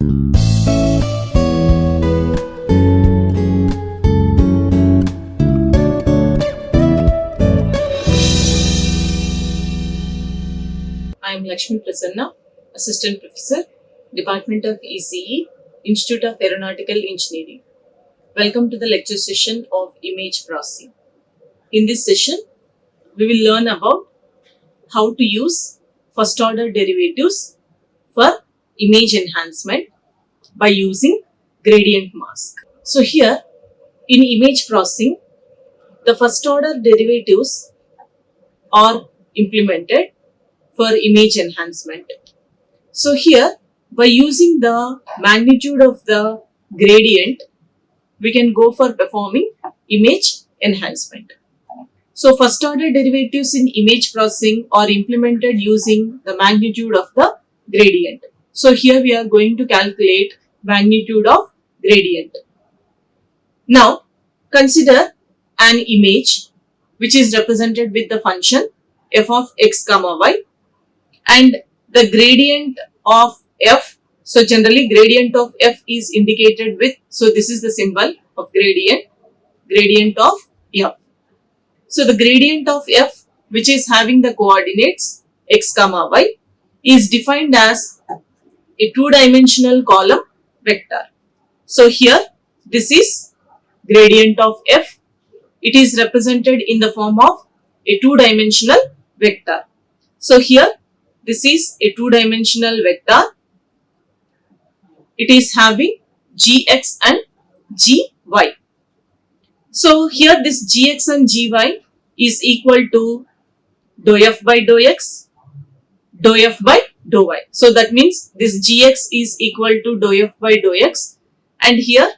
I am Lakshmi Prasanna, Assistant Professor, Department of ECE, Institute of Aeronautical Engineering. Welcome to the lecture session of image processing. In this session, we will learn about how to use first order derivatives for image enhancement by using gradient mask. So here, in image processing, the first order derivatives are implemented for image enhancement. So here, by using the magnitude of the gradient, we can go for performing image enhancement. So first order derivatives in image processing are implemented using the magnitude of the gradient. So here we are going to calculate magnitude of gradient. Now consider an image which is represented with the function f of x comma y, and the gradient of f. So generally gradient of f is indicated with, so this is the symbol of gradient of f. So the gradient of f, which is having the coordinates x comma y, is defined as a two-dimensional column vector. So here this is gradient of f. It is represented in the form of a two-dimensional vector. So here this is a two-dimensional vector. It is having gx and gy. So here this gx and gy is equal to dou f by dou x, dou f by dou y. So that means this gx is equal to dou f by dou x, and here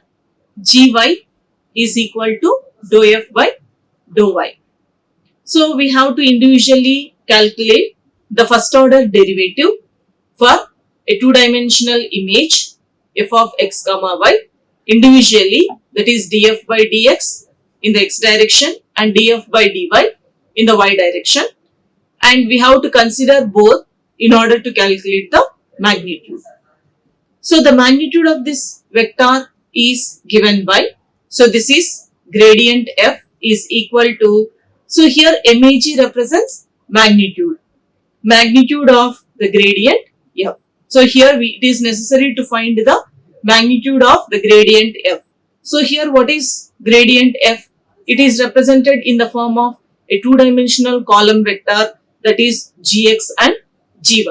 gy is equal to dou f by dou y. So we have to individually calculate the first order derivative for a two-dimensional image f of x comma y individually, that is df by dx in the x direction and df by dy in the y direction, and we have to consider both in order to calculate the magnitude. So the magnitude of this vector is given by, so this is gradient f is equal to, so here mag represents magnitude of the gradient f. So here it is necessary to find the magnitude of the gradient f. So here what is gradient f? It is represented in the form of a two-dimensional column vector, that is gx and gy.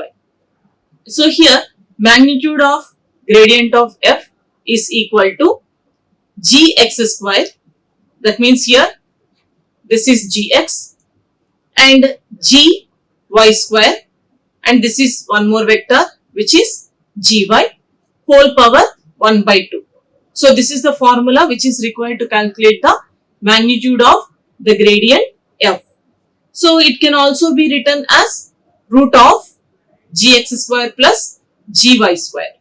So here magnitude of gradient of f is equal to gx square, that means here this is gx, and gy square, and this is one more vector which is gy, whole power 1 by 2. So this is the formula which is required to calculate the magnitude of the gradient f. So it can also be written as root of gx square plus gy square.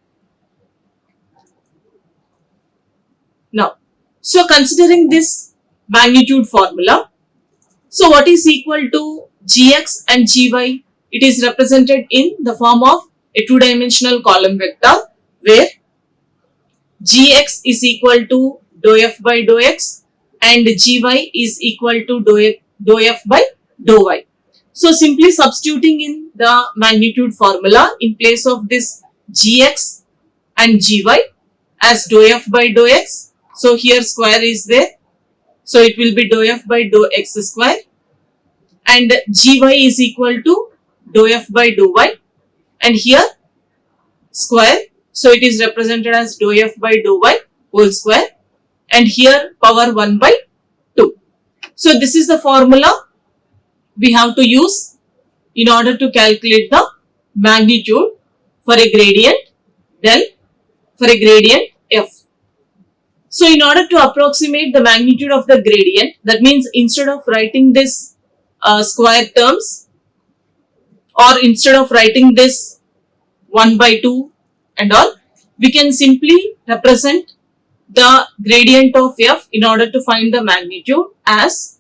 Now, so considering this magnitude formula, so what is equal to gx and gy? It is represented in the form of a two-dimensional column vector, where gx is equal to dou f by dou x and gy is equal to dou f by dou y. So simply substituting in the magnitude formula in place of this gx and gy as dou f by dou x, so here square is there, so it will be dou f by dou x square, and gy is equal to dou f by dou y, and here square, so it is represented as dou f by dou y whole square, and here power 1 by 2. So this is the formula we have to use in order to calculate the magnitude for a gradient del, for a gradient f. So in order to approximate the magnitude of the gradient, that means instead of writing this square terms, or instead of writing this 1 by 2 and all, we can simply represent the gradient of f in order to find the magnitude as,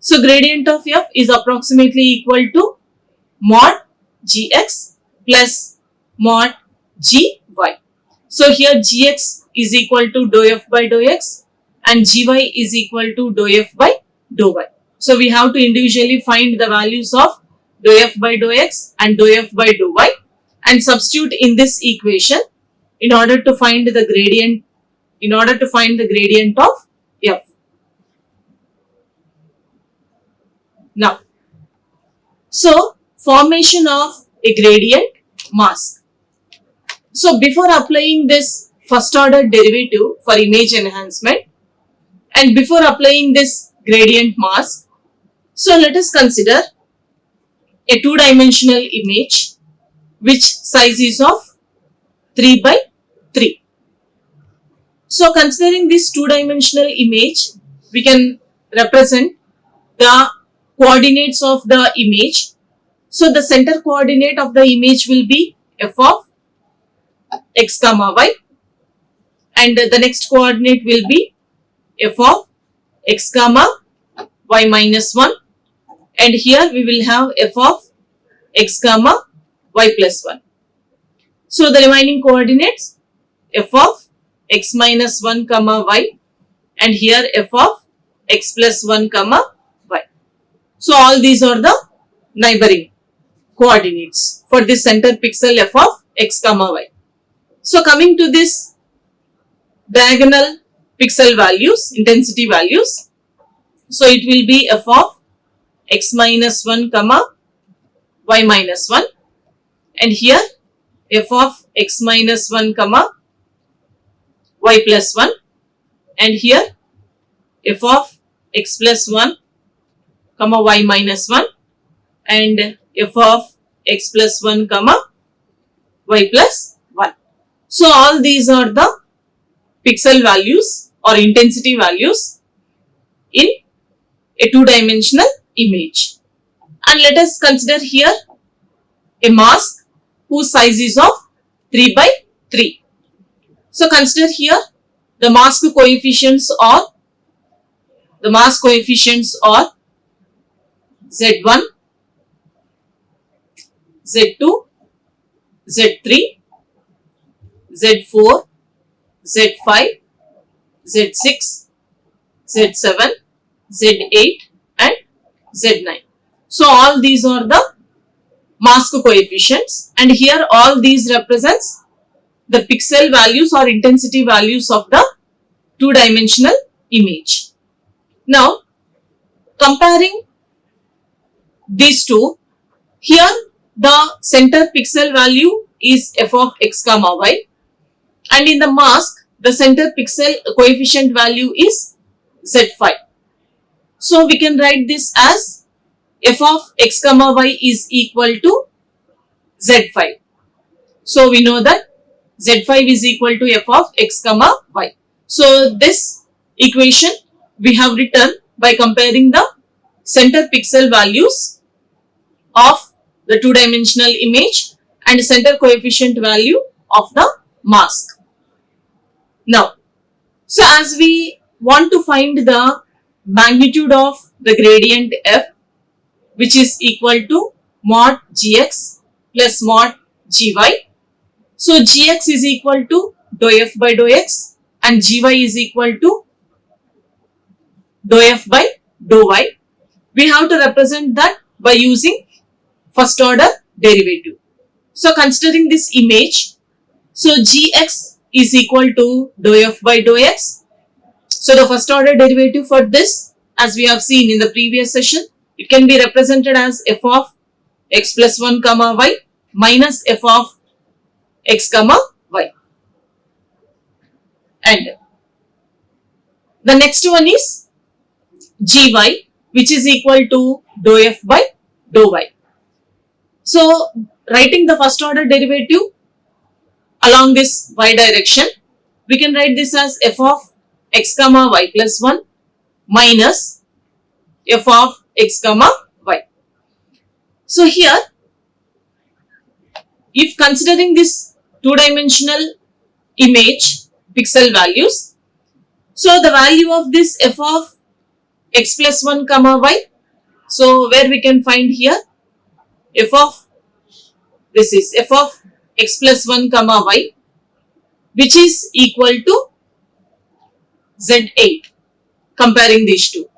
so gradient of f is approximately equal to mod gx plus mod gy. So here gx is equal to dou f by dou x and gy is equal to dou f by dou y. So we have to individually find the values of dou f by dou x and dou f by dou y and substitute in this equation in order to find the gradient of f. Now, so formation of a gradient mask. So before applying this first order derivative for image enhancement and before applying this gradient mask, so let us consider a two-dimensional image which size is of 3 by 3. So considering this two-dimensional image, we can represent the coordinates of the image. So the center coordinate of the image will be f of x comma y and the next coordinate will be f of x comma y minus 1 and here we will have f of x comma y plus 1. So the remaining coordinates f of x minus 1 comma y and here f of x plus 1 comma y. So all these are the neighboring coordinates for this center pixel f of x comma y. So coming to this diagonal pixel values, intensity values, so it will be f of x minus 1 comma y minus 1 and here f of x minus 1 comma y plus 1 and here f of x plus 1 comma y minus 1 and f of x plus 1 comma y plus 1. So all these are the pixel values or intensity values in a two-dimensional image. And let us consider here a mask whose size is of 3 by 3. So consider here the mask coefficients are Z1, Z2, Z3, Z4, Z5, Z6, Z7, Z8 and Z9. So all these are the mask coefficients and here all these represents the pixel values or intensity values of the two-dimensional image. Now comparing these two, here the center pixel value is f of x comma y and in the mask the center pixel coefficient value is Z5. So we can write this as f of x comma y is equal to Z5. So we know that Z5 is equal to f of x comma y. So this equation we have written by comparing the center pixel values of the two-dimensional image and center coefficient value of the mask. Now, so as we want to find the magnitude of the gradient f, which is equal to mod gx plus mod gy. So gx is equal to dou f by dou x and gy is equal to dou f by dou y. We have to represent that by using first order derivative. So considering this image, so gx is equal to dou f by dou x. So the first order derivative for this, as we have seen in the previous session, it can be represented as f of x plus 1 comma y minus f of x comma y. And the next one is gy, which is equal to dou f by dou y. So writing the first order derivative along this y direction, we can write this as f of x comma y plus 1 minus f of x comma y. So here, if considering this two-dimensional image pixel values, so the value of this f of x plus 1 comma y, so where we can find here f of, this is f of x plus 1 comma y which is equal to Z8, comparing these two.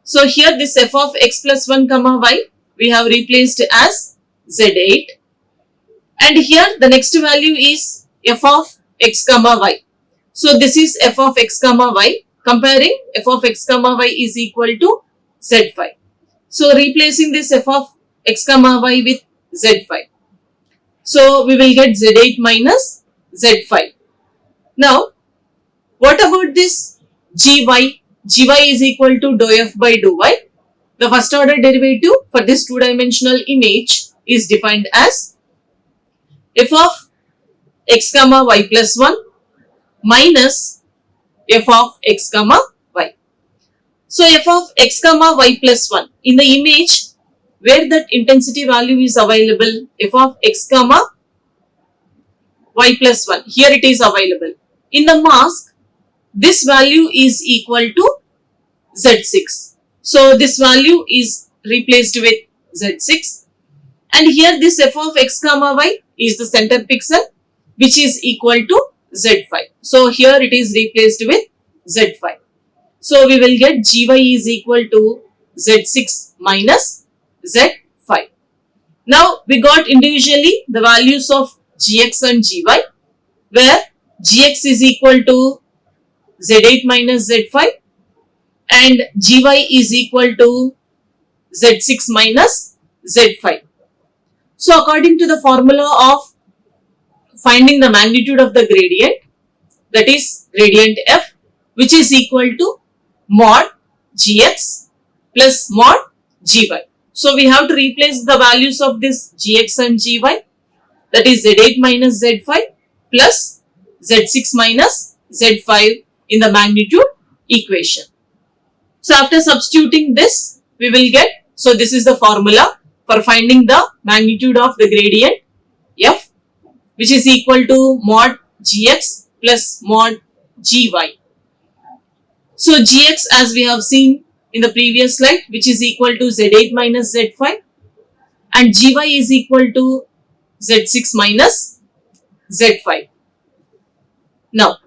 So here this f of x plus 1 comma y we have replaced as Z8, and here the next value is f of x comma y. So this is f of x comma y, comparing f of x comma y is equal to Z5. So replacing this f of x comma y with Z5. So we will get Z8 minus Z5. Now what about this gy? Gy is equal to dou f by dou y. The first order derivative for this two-dimensional image is defined as f of x comma y plus 1 minus f of x comma y. So f of x comma y plus 1 in the image where that intensity value is available, f of x comma y plus 1, here it is available. In the mask, this value is equal to Z6. So this value is replaced with Z6, and here this f of x comma y is the center pixel, which is equal to Z5. So here it is replaced with Z5. So we will get gy is equal to Z6 minus Z5. Now we got individually the values of gx and gy, where gx is equal to Z8 minus Z5 and gy is equal to Z6 minus Z5. So according to the formula of finding the magnitude of the gradient, that is gradient f, which is equal to mod gx plus mod gy. So we have to replace the values of this gx and gy, that is Z8 minus Z5 plus Z6 minus Z5 in the magnitude equation. So after substituting this, we will get, so this is the formula for finding the magnitude of the gradient f, which is equal to mod gx plus mod gy. So gx, as we have seen in the previous slide, which is equal to Z8 minus Z5, and gy is equal to Z6 minus Z5. Now,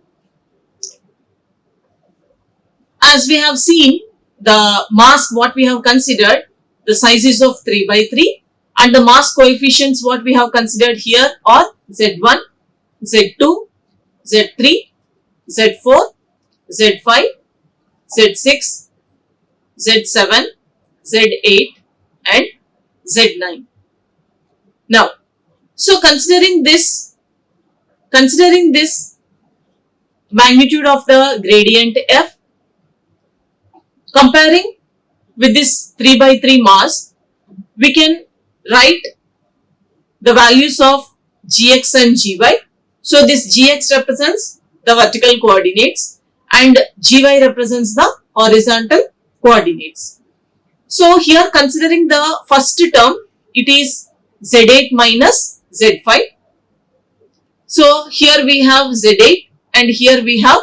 as we have seen, the mask what we have considered, the size is of 3 by 3, and the mask coefficients what we have considered here are Z1, Z2, Z3, Z4, Z5, Z6, Z7, Z8 and Z9. Now, so considering this magnitude of the gradient f, comparing with this 3 by 3 mask, we can write the values of gx and gy. So this gx represents the vertical coordinates and gy represents the horizontal coordinates. So here, considering the first term, it is Z8 minus Z5. So here we have Z8 and here we have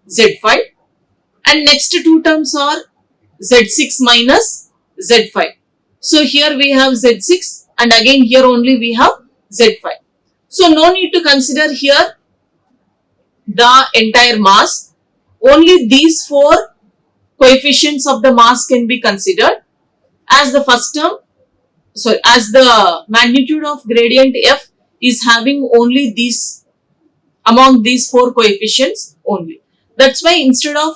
Z5, and next two terms are Z6 minus Z5. So here we have Z6 and again here only we have Z5. So no need to consider here the entire mass. Only these four coefficients of the mass can be considered as the first term. So as the magnitude of gradient f is having only these, among these four coefficients only. That's why instead of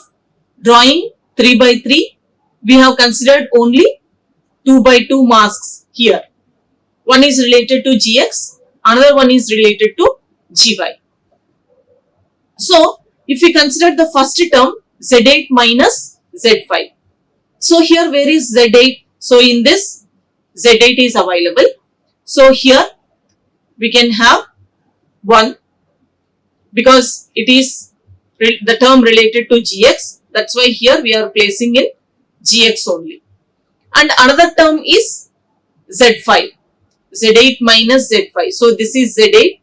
drawing 3 by 3, we have considered only 2 by 2 masks here. One is related to gx, another one is related to gy. So if we consider the first term, Z8 minus Z5. So here where is Z8? So in this, Z8 is available. So here we can have 1 because it is the term related to gx. That's why here we are placing in gx only. And another term is Z5. Z8 minus Z5. So this is Z8.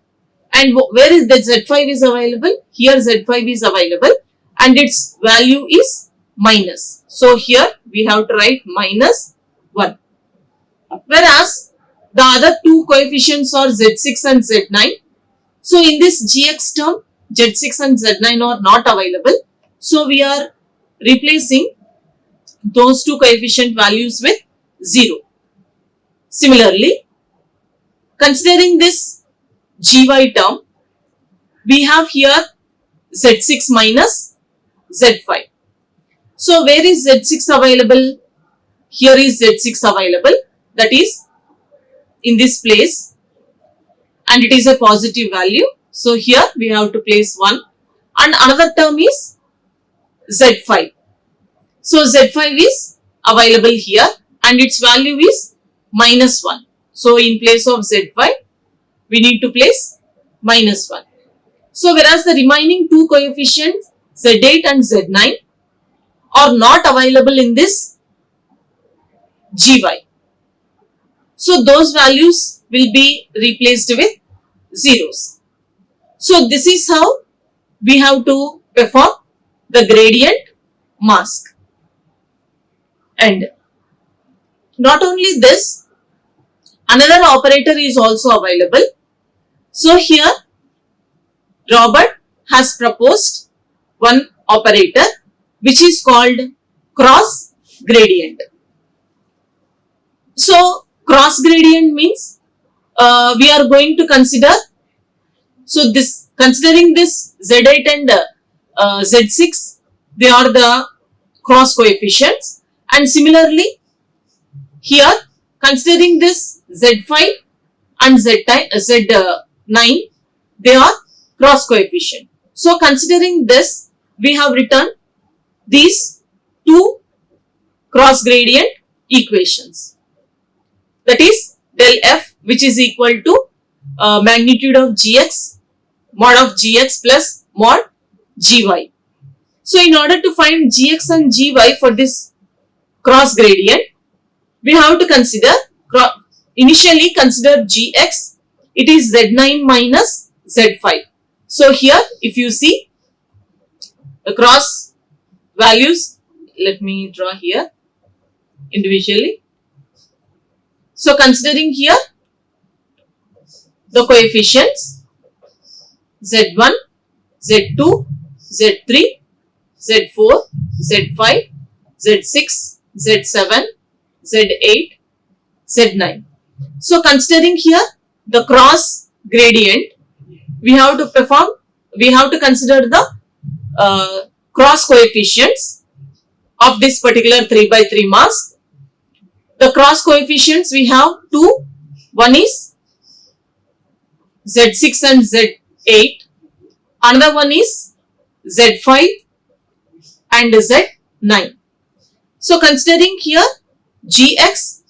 And where is the Z5 is available? Here Z5 is available and its value is minus. So here we have to write minus 1. Whereas the other two coefficients are Z6 and Z9. So in this gx term, Z6 and Z9 are not available. So we are replacing those two coefficient values with 0. Similarly, considering this gy term, we have here Z6 minus Z5. So where is Z6 available? Here is Z6 available, that is in this place, and it is a positive value. So here we have to place 1, and another term is Z5. So Z5 is available here and its value is minus 1. So in place of Z5, we need to place minus 1. So whereas the remaining two coefficients Z8 and Z9 are not available in this gy. So those values will be replaced with zeros. So this is how we have to perform the gradient mask. And not only this, another operator is also available. So here Robert has proposed one operator which is called cross gradient. So cross gradient means we are going to consider, so this considering this Z8 and Z6, they are the cross coefficients, and similarly here considering this Z5 and Z9, they are cross coefficient. So considering this, we have written these two cross gradient equations, that is del f, which is equal to magnitude of gx mod of gx plus mod gy. So in order to find gx and gy for this cross gradient, we have to consider, initially consider gx, it is z9 minus z5. So here if you see the cross values, let me draw here individually. So considering here the coefficients z1, z2, z3, z4, z5, z6, z7, z8, z9. So considering here the cross gradient, we have to consider the cross coefficients of this particular 3x3 mask. The cross coefficients we have two, one is Z6 and Z8, another one is Z5 and Z9. So considering here Gx,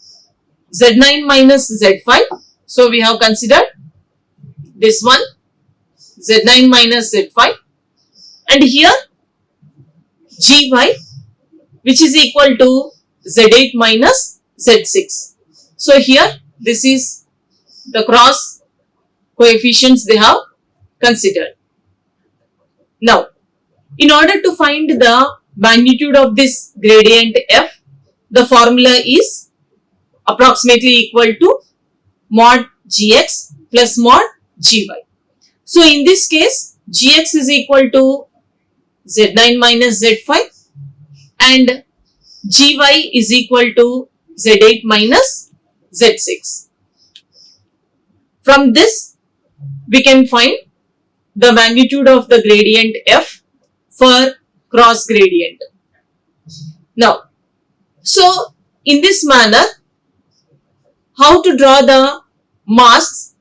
Z9 minus Z5, so we have considered this one, Z9 minus Z5, and here Gy, which is equal to Z8 minus Z6. So here this is the cross coefficients they have considered. Now, in order to find the magnitude of this gradient f, the formula is approximately equal to mod gx plus mod gy. So in this case, gx is equal to z9 minus z5 and gy is equal to z8 minus z6. From this, we can find the magnitude of the gradient f for cross gradient. Now, so in this manner, how to draw the masks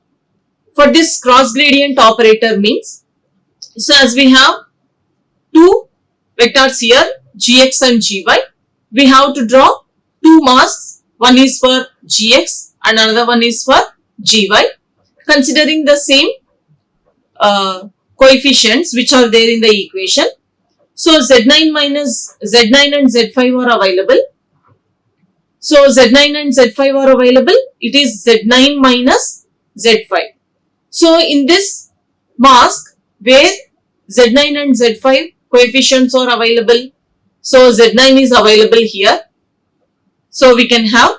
for this cross gradient operator means, so as we have two vectors here, gx and gy, we have to draw two masks, one is for gx and another one is for gy, considering the same coefficients which are there in the equation. So Z9 and Z5 are available. So Z9 and Z5 are available. It is Z9 minus Z5. So in this mask where Z9 and Z5 coefficients are available, so Z9 is available here. So we can have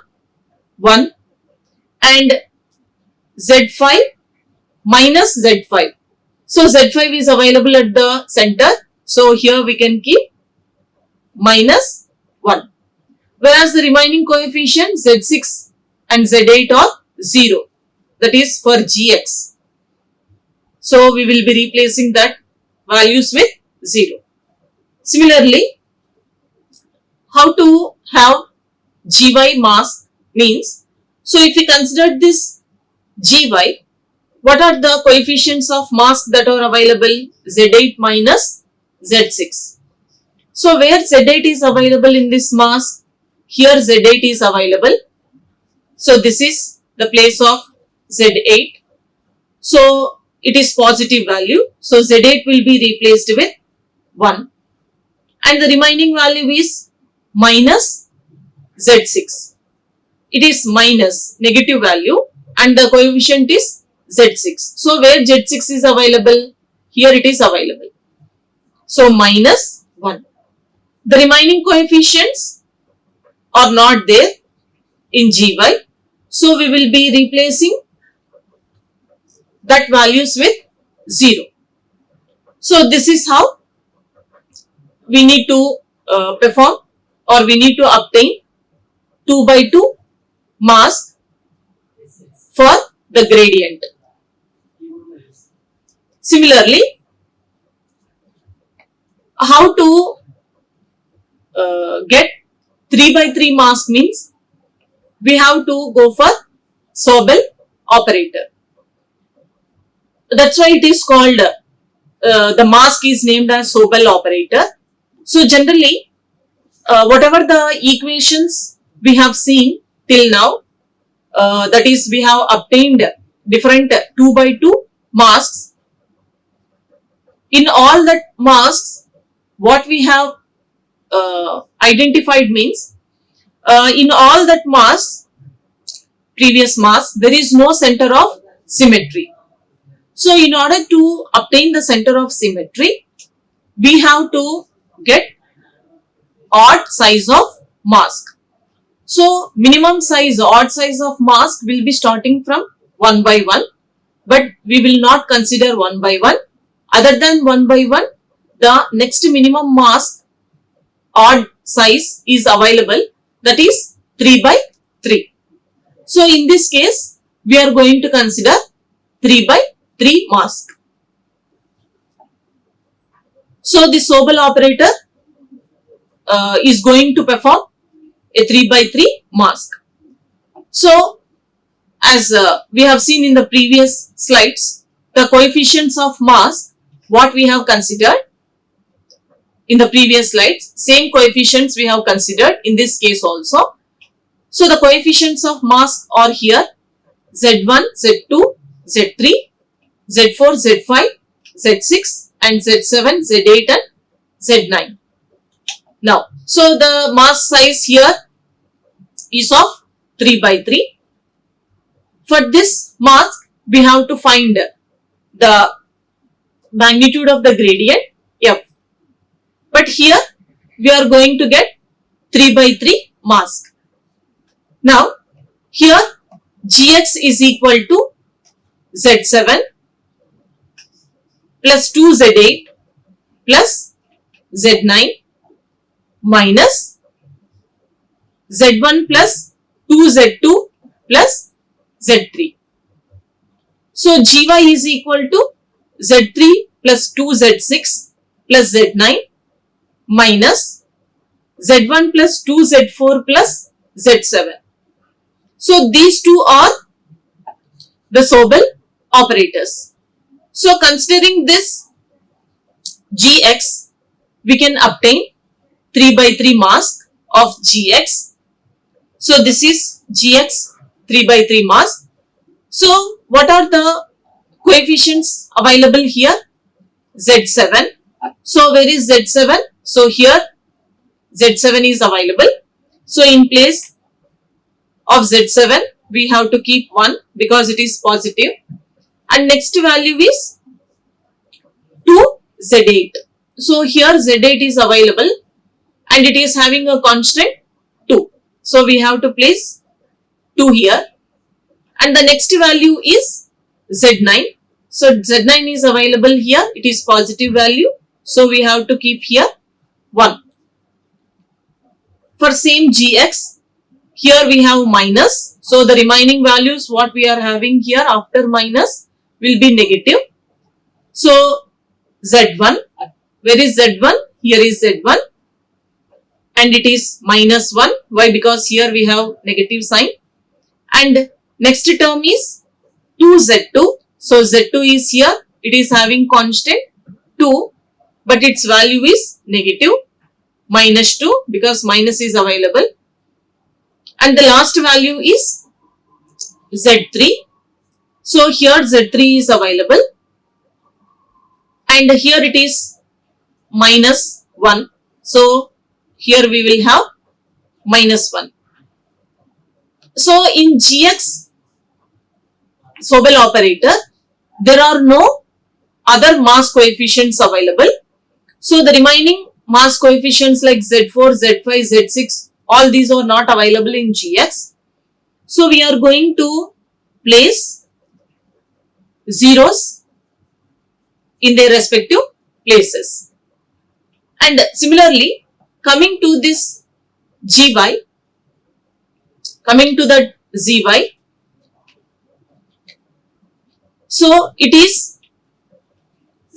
1 and Z5 minus Z5. So Z5 is available at the center. So here we can keep minus 1. Whereas the remaining coefficient Z6 and Z8 are 0. That is for Gx. So we will be replacing that values with 0. Similarly, how to have Gy mask means, so if we consider this Gy, what are the coefficients of mask that are available? Z8 minus Z6. So where Z8 is available in this mask? Here Z8 is available. So this is the place of Z8. So it is positive value. So Z8 will be replaced with 1. And the remaining value is minus Z6. It is minus negative value and the coefficient is Z6. So where Z6 is available? Here it is available. So minus 1. The remaining coefficients are not there in Gy. So we will be replacing that values with 0. So this is how we need to perform or we need to obtain 2 by 2 mask for the gradient. Similarly, how to get 3 by 3 mask means we have to go for Sobel operator. That's why it is called, the mask is named as Sobel operator. So generally, whatever the equations we have seen till now, that is we have obtained different 2 by 2 masks. In all that masks, what we have identified means, in all that masks, previous masks, there is no center of symmetry. So in order to obtain the center of symmetry, we have to get odd size of mask. So minimum size, odd size of mask will be starting from 1 by 1, but we will not consider 1 by 1. Other than 1 by 1, the next minimum mask odd size is available, that is 3 by 3. So in this case, we are going to consider 3 by 3 mask. So the Sobel operator is going to perform a 3 by 3 mask. So as we have seen in the previous slides, the coefficients of mask, what we have considered in the previous slides, same coefficients we have considered in this case also. So the coefficients of mask are here: Z1, Z2, Z3, Z4, Z5, Z6 and Z7, Z8 and Z9. Now, so the mask size here is of 3 by 3. For this mask, we have to find the magnitude of the gradient f. But here, we are going to get 3 by 3 mask. Now, here Gx is equal to Z7 plus 2Z8 plus Z9 minus Z1 plus 2Z2 plus Z3. So Gy is equal to Z3 plus 2Z6 plus Z9 minus Z1 plus 2Z4 plus Z7. So these two are the Sobel operators. So considering this Gx, we can obtain 3 by 3 mask of Gx. So this is Gx 3 by 3 mask. So what are the coefficients available here? Z7. So where is Z7? So here Z7 is available. So in place of Z7, we have to keep 1 because it is positive. And next value is 2Z8. So here Z8 is available and it is having a constant 2. So we have to place 2 here. And the next value is Z9. So Z9 is available here. It is positive value. So we have to keep here 1. For same Gx, here we have minus. So the remaining values what we are having here after minus will be negative. So Z1, where is Z1? Here is Z1 and it is minus 1. Why? Because here we have negative sign. And next term is 2Z2. So Z2 is here. It is having constant 2, but its value is negative minus 2 because minus is available. And the last value is Z3. So here Z3 is available. And here it is minus 1. So here we will have minus 1. So in Gx Sobel operator, there are no other mass coefficients available. So the remaining mass coefficients like Z4, Z5, Z6, all these are not available in Gx. So we are going to place zeros in their respective places. And similarly, coming to this Gy, coming to the Zy, so it is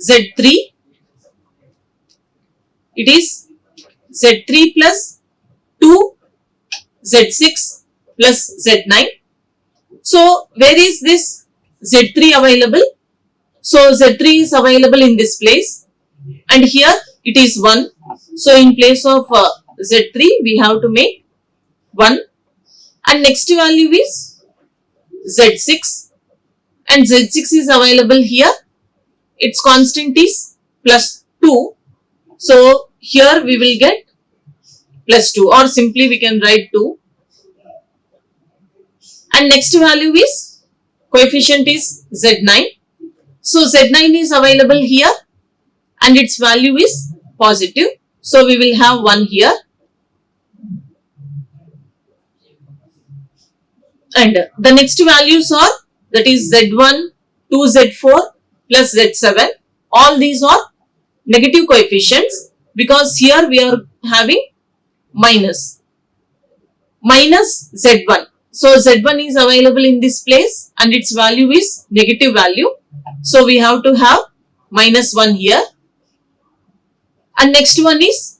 Z3, it is Z3 plus 2, Z6 plus Z9. So where is this Z3 available? So Z3 is available in this place and here it is 1. So in place of Z3 we have to make 1 and next value is Z6 and Z6 is available here. Its constant is plus 2. So here we will get plus 2 or simply we can write 2. And next value is coefficient is Z9. So Z9 is available here and its value is positive. So we will have 1 here. And the next values are that is Z1, 2Z4 plus Z7. All these are negative coefficients because here we are having minus Z1. So Z1 is available in this place and its value is negative value. So we have to have minus 1 here. And next one is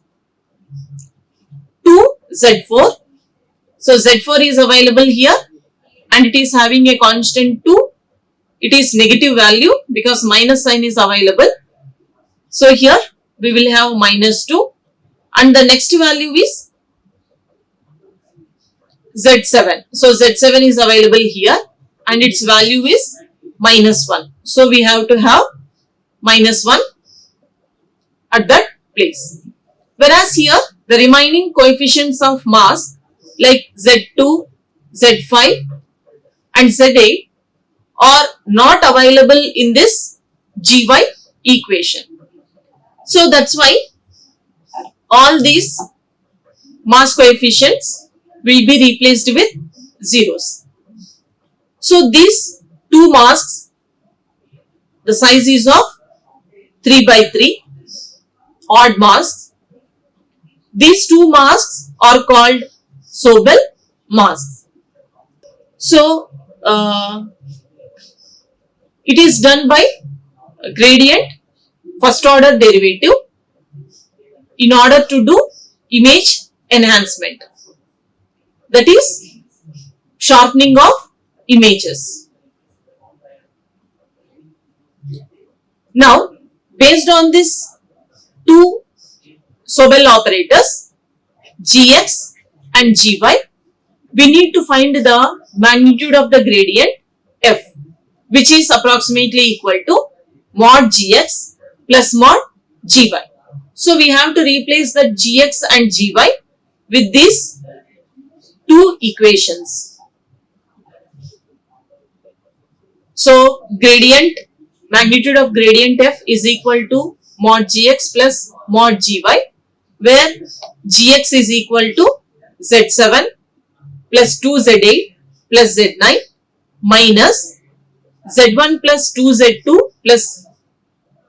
2Z4. So Z4 is available here and it is having a constant 2. It is negative value because minus sign is available. So here we will have minus 2 and the next value is Z7. So Z7 is available here and its value is minus 1. So we have to have minus 1 at that place. Whereas here the remaining coefficients of mass like Z2, Z5 and Z8 are not available in this Gy equation. So that's why all these mass coefficients will be replaced with zeros. So these two masks, the size is of 3 by 3 odd masks. These two masks are called Sobel masks. So it is done by gradient first order derivative in order to do image enhancement, that is sharpening of images. Now based on this two Sobel operators Gx and Gy, we need to find the magnitude of the gradient f, which is approximately equal to mod Gx plus mod Gy. So we have to replace the Gx and Gy with these two equations. So gradient, magnitude of gradient f is equal to mod Gx plus mod Gy, where Gx is equal to Z7 plus 2Z8 plus Z9 minus Z1 plus 2Z2 plus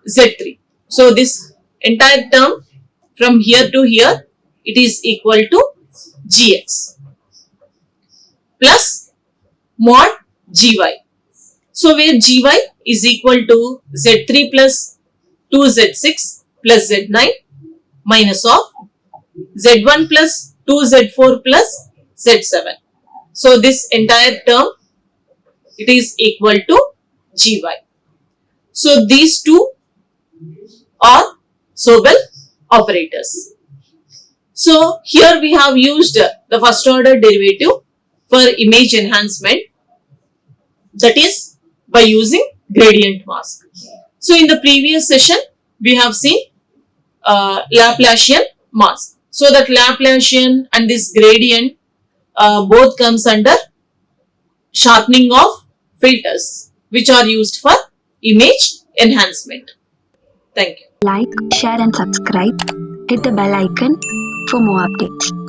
Z3. So this entire term from here to here, it is equal to Gx plus mod Gy. So where Gy is equal to Z3 plus 2Z6 plus Z9 minus of Z1 plus 2Z4 plus Z7. So this entire term, it is equal to Gy. So these two are Sobel operators. So here we have used the first order derivative for image enhancement, that is by using gradient mask. So in the previous session we have seen Laplacian mask. So that Laplacian and this gradient both comes under sharpening of filters, which are used for image enhancement. Thank you. Like, share and subscribe. Hit the bell icon for more updates.